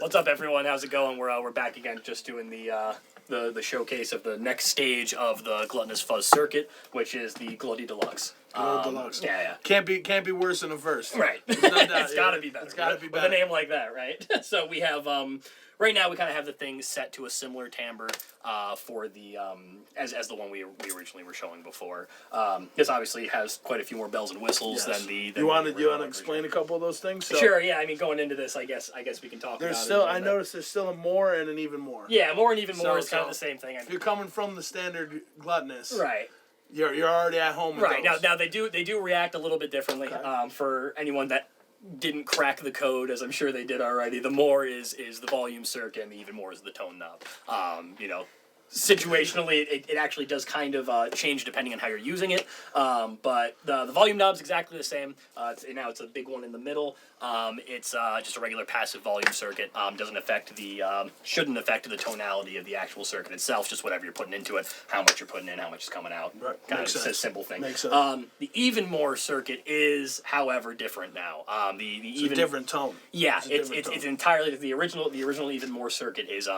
What's up, everyone? How's it going? We're back again, just doing the showcase of the next stage of the Gluttonous Fuzz circuit, which is the Glutty Deluxe. Glutty Deluxe. Yeah. Can't be worse than the first. Right. No doubt, It's gotta be better. It's gotta be better. With a name like that, right? So we have right now we kind of have the thing set to a similar timbre for the as the one we originally were showing before. This obviously has quite a few more bells and whistles than the. You want to explain a couple of those things? So sure. Yeah. I mean, going into this, I guess we can talk. There's about still. it I noticed there's still a more and an even more. Yeah, more and even more is kind of the same thing. If you're coming from the standard gluttonous, right. You're already at home with right those. now they do react a little bit differently. Okay. For anyone that didn't crack the code, as I'm sure they did already, the more is the volume circuit, and the even more is the tone knob. Situationally, it actually does kind of change depending on how you're using it, but the volume knob's exactly the same. It's a big one in the middle. It's just a regular passive volume circuit. Shouldn't affect the tonality of the actual circuit itself. Just whatever you're putting into it, how much you're putting in, how much is coming out. Right. Kind Makes of sense. a simple thing. Makes sense. The even more circuit is, however, different now. It's a different tone. Yeah, it's entirely the original even more circuit is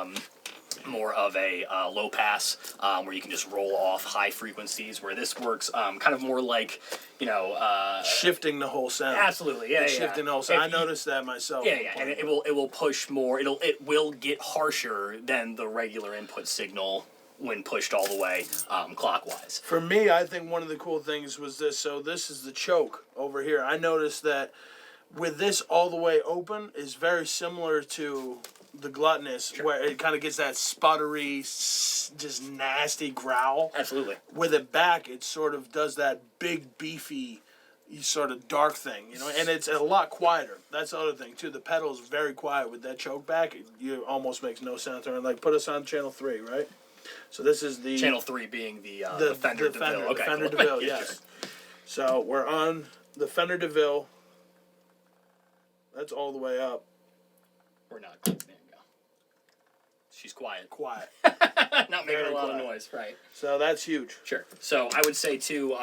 more of a low pass where you can just roll off high frequencies, where this works kind of more like shifting the whole sound. Absolutely, yeah. Shifting the whole sound. I noticed that myself. Yeah, and it will push more. It will get harsher than the regular input signal when pushed all the way clockwise. For me, I think one of the cool things was this. So this is the choke over here. I noticed that with this all the way open is very similar to the gluttonous, sure, where it kind of gets that sputtery, just nasty growl. Absolutely. With it back, it sort of does that big, beefy, sort of dark thing, and it's a lot quieter. That's the other thing too. The pedal is very quiet with that choke back. It almost makes no sound. Like, put us on channel 3, right? So this is the channel 3 being the Fender DeVille. Okay, Fender cool. DeVille, yes. So we're on the Fender DeVille. That's all the way up. We're not. There you go. She's quiet. Quiet. Not making a lot of noise, right? So that's huge. Sure. So I would say too,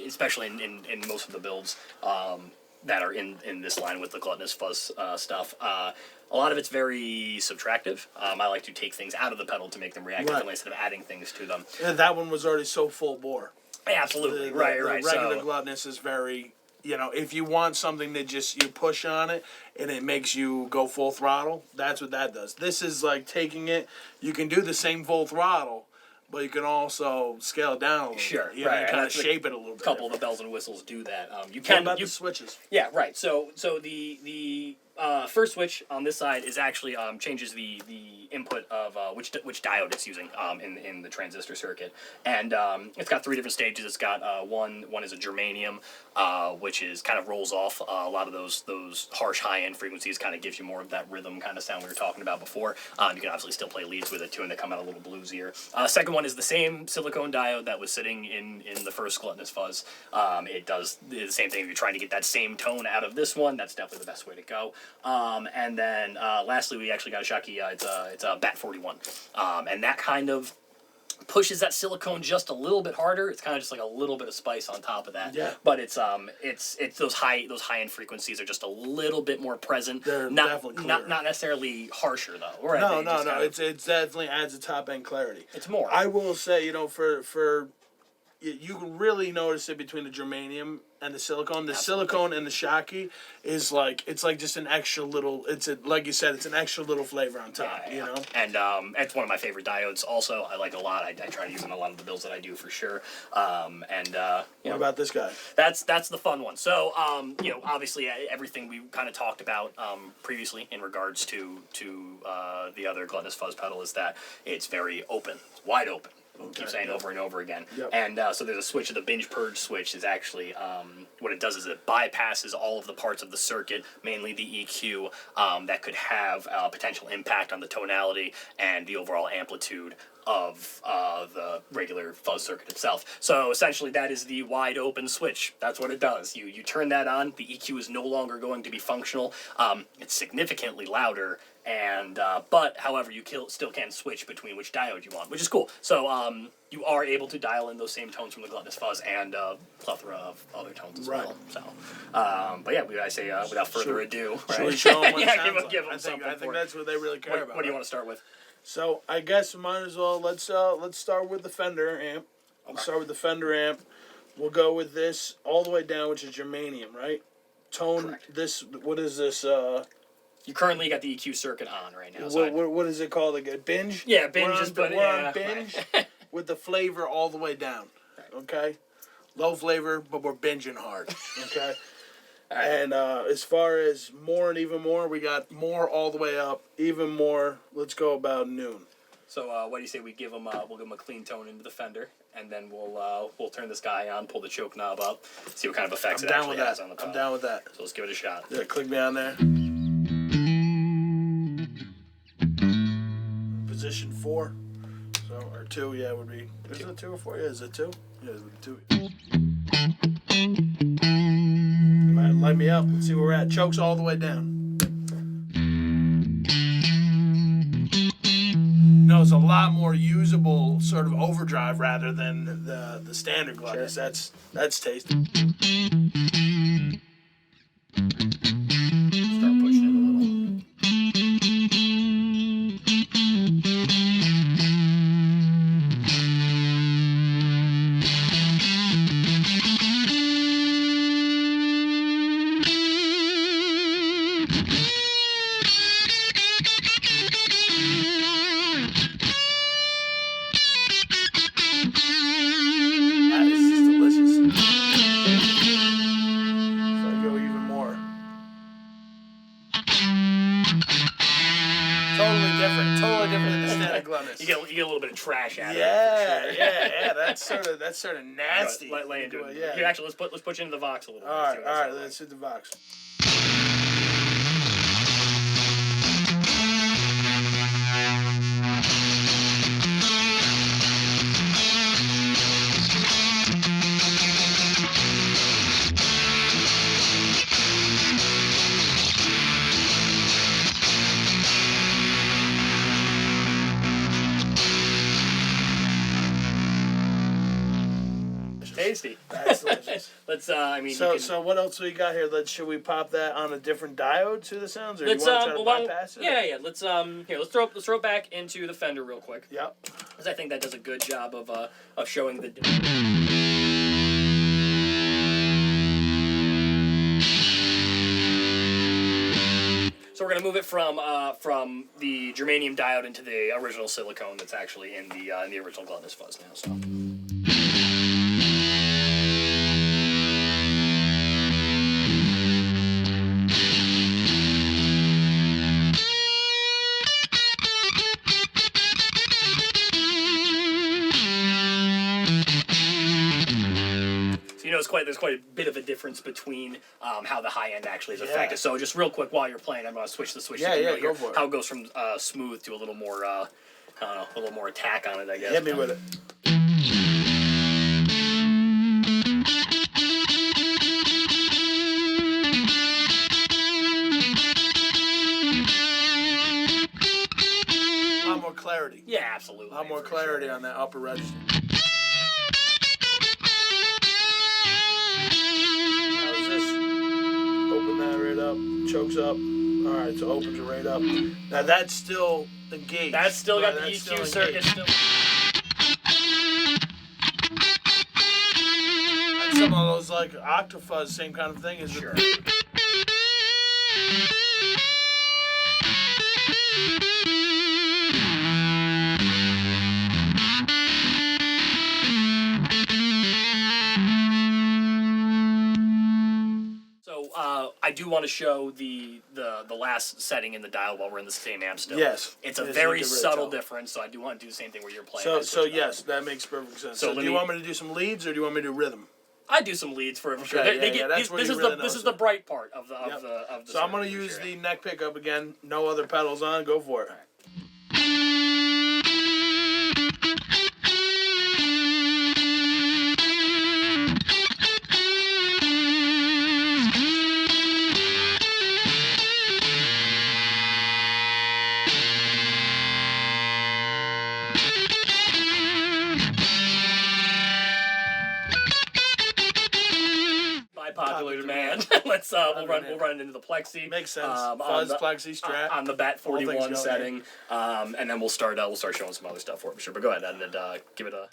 especially in most of the builds that are in this line with the Gluttonous Fuzz stuff, a lot of it's very subtractive. I like to take things out of the pedal to make them react differently instead of adding things to them. And that one was already so full bore. Absolutely. The right. regular gluttonous is very, if you want something that just you push on it and it makes you go full throttle, that's what that does. This is like taking it. You can do the same full throttle, but you can also scale it down a little sure, bit. right. Kind of shape it a little bit. A couple of the bells and whistles do that. You What can about the switches? Yeah, right. So the first switch on this side is actually changes the input of which diode it's using in the transistor circuit, and it's got 3 different stages. It's got one is a germanium, which is kind of rolls off a lot of those harsh high end frequencies, kind of gives you more of that rhythm kind of sound we were talking about before. You can obviously still play leads with it too, and they come out a little bluesier. Second one is the same silicone diode that was sitting in the first Gluttonous Fuzz. It does the same thing. If you're trying to get that same tone out of this one, that's definitely the best way to go. And then lastly, we actually got a Shocky. It's a BAT 41, and that kind of pushes that silicone just a little bit harder. It's kind of just like a little bit of spice on top of that. Yeah. But it's those high end frequencies are just a little bit more present. They're not definitely clearer. not necessarily harsher though. Right? No. It definitely adds a top end clarity. It's more. I will say, for you can really notice it between the germanium and the silicone. The silicone and the Shocky is it's like just an extra little. Like you said, it's an extra little flavor on top. Yeah. And it's one of my favorite diodes. Also, I like it a lot. I try to use it in a lot of the builds that I do for sure. What about this guy? That's the fun one. So obviously everything we kind of talked about previously in regards to the other Gluttonous Fuzz pedal is that it's very open, it's wide open. Keep saying over and over again. Yep. And so there's a switch. The binge purge switch is actually what it does is it bypasses all of the parts of the circuit, mainly the EQ, that could have potential impact on the tonality and the overall amplitude of the regular fuzz circuit itself. So essentially that is the wide open switch. That's what it does. You turn that on, the EQ is no longer going to be functional. It's significantly louder, and but however you still can switch between which diode you want, which is cool. So you are able to dial in those same tones from the gluttonous fuzz and a plethora of other tones as well. So but yeah, I say without further ado, right? Should we show them what it yeah, sounds like? give them I something think for that's what they really care it. about. What do you want to start with? So I guess we might as well let's start with the Fender amp. We'll start with the Fender amp. We'll go with this all the way down, which is germanium, right? Tone. Correct. This. What is this? You currently got the EQ circuit on right now. So What is it called again? Binge. yeah, binge We're is on, but we're yeah, on binge right. with the flavor all the way down. Right. Okay. Low flavor, but we're binging hard. Okay. All right. And as far as more and even more, we got more all the way up, even more. Let's go about noon. So what do you say we give him? We'll give him a clean tone into the Fender, and then we'll turn this guy on, pull the choke knob up, see what kind of effects I'm it down actually with has that. on the I'm top. down with that. So let's give it a shot. Yeah, click me on there. Position 4. So or 2, yeah, would be. Is it 2 or 4? Yeah, is it 2? Yeah, it would be 2. Light me up. Let's see where we're at. Chokes all the way down. No, it's a lot more usable sort of overdrive rather than the standard gluttonous. Sure. That's tasty. Start pushing it a little. That is just delicious. So I go even more. Totally different than the standard gluttonous. You get a little bit of trash out of it. Yeah, for sure. yeah. That's sort of nasty. Lay into it. Yeah. Here, actually, let's put you into the Vox a little bit. All See what right. that sounds Let's hit the Vox. tasty. That's delicious. Let's. I mean. So what else we got here? Should we pop that on a different diode to the sounds, or Let's you want to try to bypass it? Yeah. Let's here. Let's throw it back into the Fender real quick. Yep. Because I think that does a good job of showing the. So we're gonna move it from the germanium diode into the original silicone that's actually in the original gluttonous fuzz now. So. There's quite a bit of a difference between how the high end actually is affected. So just real quick while you're playing, I'm gonna switch the switch. Yeah, to go for it. How it goes from smooth to a little more, I don't know, a little more attack on it, I guess. Hit me with it. A lot more clarity. Yeah, absolutely. A lot more for clarity sure. on that upper register. How's this? Open that right up. Chokes up. Alright, so opens it right up. Now that's still engaged. That's still got the That's still EQ circuit engaged. still. That's some of those like Octafuzz, same kind of thing. Is Sure. it? So I do want to show the last setting in the dial while we're in the same amp still. Yes. It's a Yes, very you can really subtle tell. difference, so I do want to do the same thing where you're playing. So yes, that makes perfect sense. So So let do you me- want me to do some leads or do you want me to do rhythm? I do some leads for sure. Okay, They yeah, get, that's where this you is really the this know is the it. bright part of the Yep. of the. So I'm going to circuit, for use sure. the neck pickup again. No other pedals on. Go for it. let's we'll run it into the plexi. Makes sense. Fuzz, plexi, strat. On the BAT 41 setting, and then we'll start showing some other stuff for it, sure. But go ahead and give it a.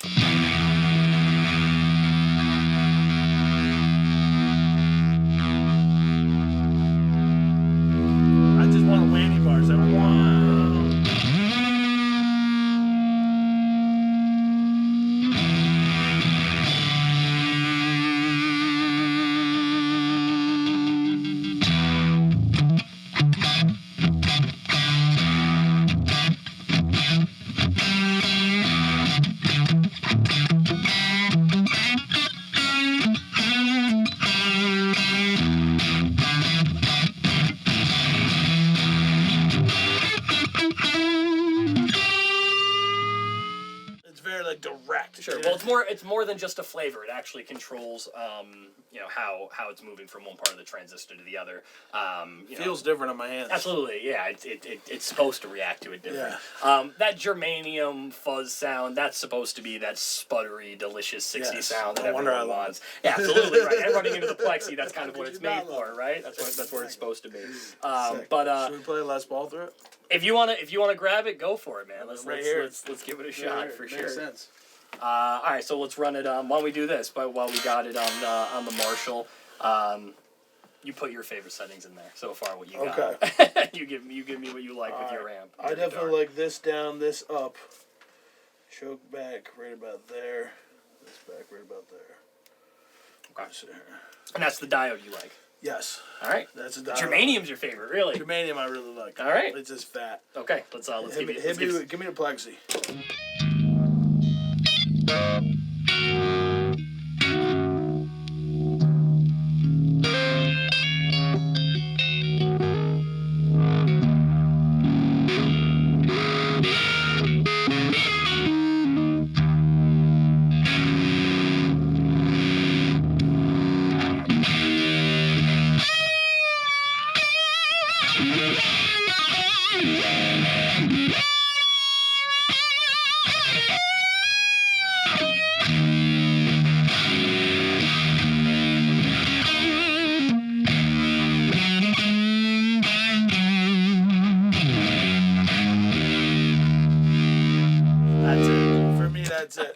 I just want whammy bars. Direct. Sure. Well, it's more than just a flavor. It actually controls, how it's moving from one part of the transistor to the other. Feels different on my hands. Absolutely, yeah. It's supposed to react to it different. Yeah. That germanium fuzz sound, that's supposed to be that sputtery, delicious 60s sound that everyone wants. Yeah, absolutely right. And running into the plexi, that's kind of what it's made for, right? That's where it's supposed to be. Should we play Les Paul through it? If you wanna grab it, go for it, man. Let's give it a shot for sure. Makes sense. All right, so let's run it. Why don't we do this? But while we got it on the Marshall, you put your favorite settings in there so far. What you got? Okay. you give me what you like with your amp. I definitely like this down, this up. Choke back right about there. This back right about there. Okay. And that's the diode you like. Yes. All right. That's a diode. Germanium's your favorite, really. Germanium I really like. All right. It's just fat. Okay. Let's give me the plexi.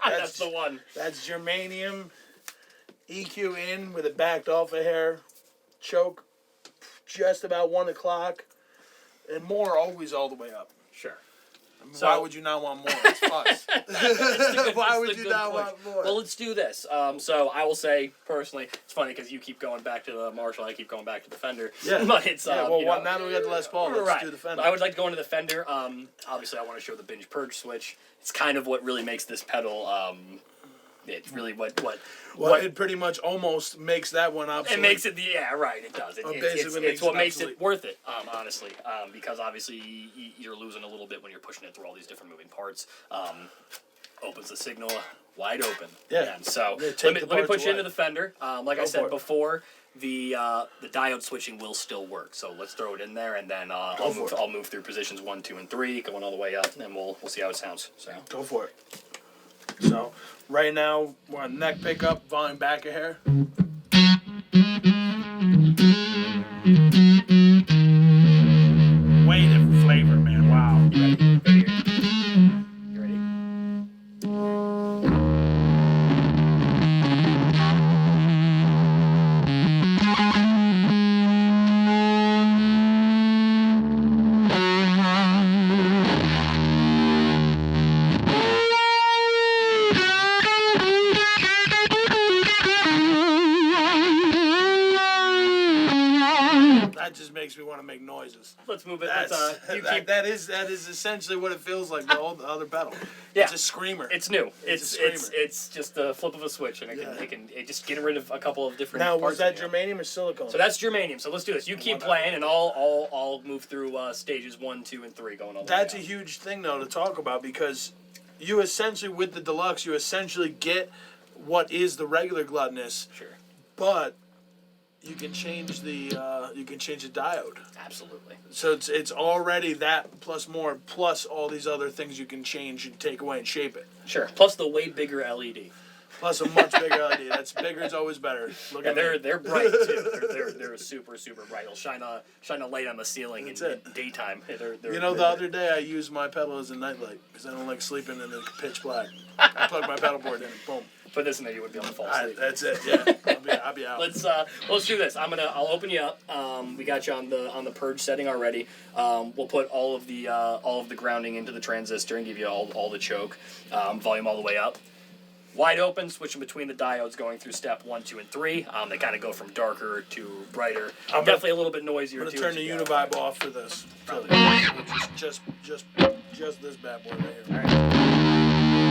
That's the one. That's germanium. EQ in with it backed off a hair. Choke just about 1 o'clock. And more always all the way up. Sure. So, why would you not want more? It's fuzz. Why would you not want more? Well, let's do this. So I will say, personally, it's funny because you keep going back to the Marshall, I keep going back to the Fender. Yeah. But it's, now that we got the Les Paul, let's do the Fender. I would like to go into the Fender. Obviously, I want to show the binge purge switch. It's kind of what really makes this pedal... it's really what it pretty much almost makes that one obsolete. It makes it right. It does. It's what makes it worth it. Honestly, because obviously you're losing a little bit when you're pushing it through all these different moving parts. Opens the signal wide open. Yeah. And so let me push you into the Fender. Like I said before, the diode switching will still work. So let's throw it in there, and then I'll move through positions 1, 2, and 3, going all the way up, and then we'll see how it sounds. So go for it. So, right now, we're on neck pickup, volume back a hair. Way different flavor, man. Wow. You ready? You ready? Makes me want to make noises. Let's move it. That is essentially what it feels like. The other pedal. Yeah. It's a screamer. It's new. It's just a flip of a switch, and it can just get rid of a couple of different. Now, parts was that germanium or silicone? So that's germanium. So let's do this. You keep playing, and I'll move through stages 1, 2, and 3, going all the way That's a huge thing though to talk about, because you essentially, with the Deluxe, you essentially get what is the regular gluttonous. Sure. But you can change the diode. Absolutely. So it's already that plus more, plus all these other things you can change and take away and shape it. Sure. Plus the way bigger LED. Plus a much bigger LED. That's bigger is always better. Look Yeah, at me. they're bright too. They're super bright. They'll shine a light on the ceiling in daytime. They're You know, the other day I used my pedal as a nightlight because I don't like sleeping in the pitch black. I plug my pedal board in and boom. Put this in there, you would be able to fall asleep. That's it. Yeah, I'll be out. Let's do this. I'll open you up. We got you on the purge setting already. We'll put all of the grounding into the transistor and give you all the choke, volume all the way up. Wide open, switching between the diodes going through step 1, 2, and 3. They kind of go from darker to brighter. Definitely a little bit noisier. I'm too. gonna turn the Univibe off for this. Probably. Just this bad boy right here. All right.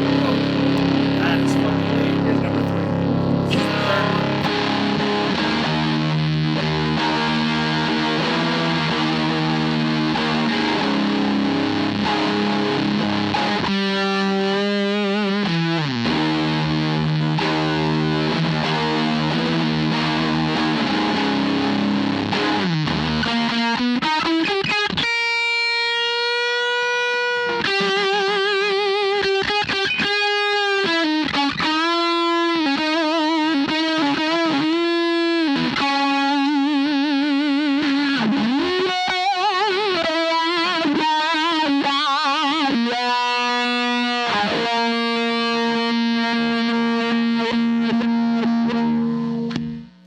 That is fucking neat. Here's number 3.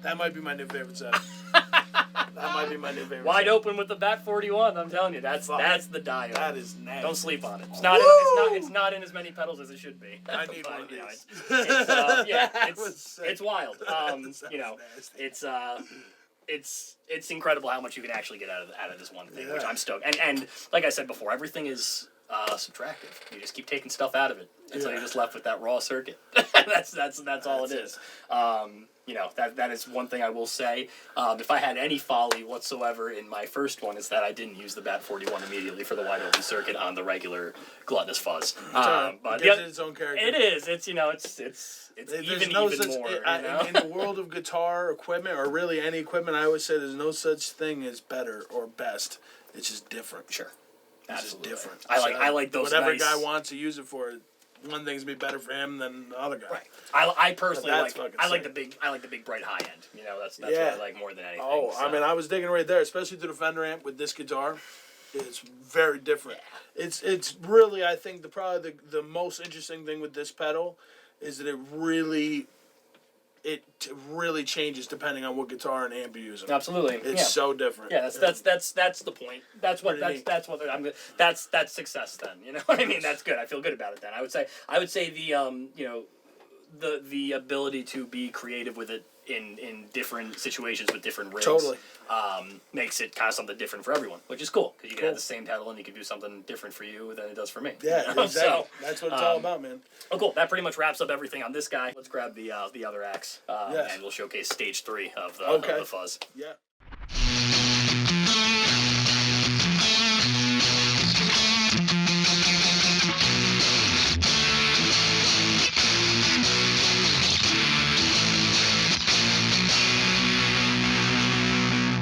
That might be my new favorite setting. That might be my new favorite. Wide setting. open with the Bat 41. I'm telling you, that's the diode. That is nasty. Don't sleep on it. It's not in as many pedals as it should be. I need one of You know, these. it's sick. it's wild. Sounds You know, nasty. it's incredible how much you can actually get out of this one thing, which Yeah. I'm stoked. And like I said before, everything is subtractive. You just keep taking stuff out of it until you're just left with that raw circuit. that's all it is. You know, that is one thing I will say. If I had any folly whatsoever in my first one, is that I didn't use the Bat 41 immediately for the wide open circuit on the regular gluttonous fuzz. But But it gives it its own character. it is. It's There's even no even such, more. in the world of guitar equipment, or really any equipment, I always say there's no such thing as better or best. It's just different. Sure. It's Absolutely. just different. I like those. Whatever nice, guy wants to use it for, one thing's gonna be better for him than the other guy. Right. I personally But that's like. fucking I like sick. the big bright high end. You know, that's Yeah. what I like more than anything. Oh, so. I mean, I was digging right there, especially through the Fender amp with this guitar. It's very different. Yeah. It's really, I think, probably the most interesting thing with this pedal is that it really changes depending on what guitar and amp you're using. Absolutely. It's so different. Yeah, that's the point. That's what Pretty neat. that's success then. You know what I mean? That's good. I feel good about it then. I would say the the ability to be creative with it in different situations with different rigs Totally. Makes it kind of something different for everyone, which is cool because you can have the same pedal and you can do something different for you than it does for me. Yeah, you know? exactly. So, That's what it's all about, man. oh, cool. That pretty much wraps up everything on this guy. Let's grab the other axe Yes. and we'll showcase stage 3 of the Okay. fuzz. Yeah.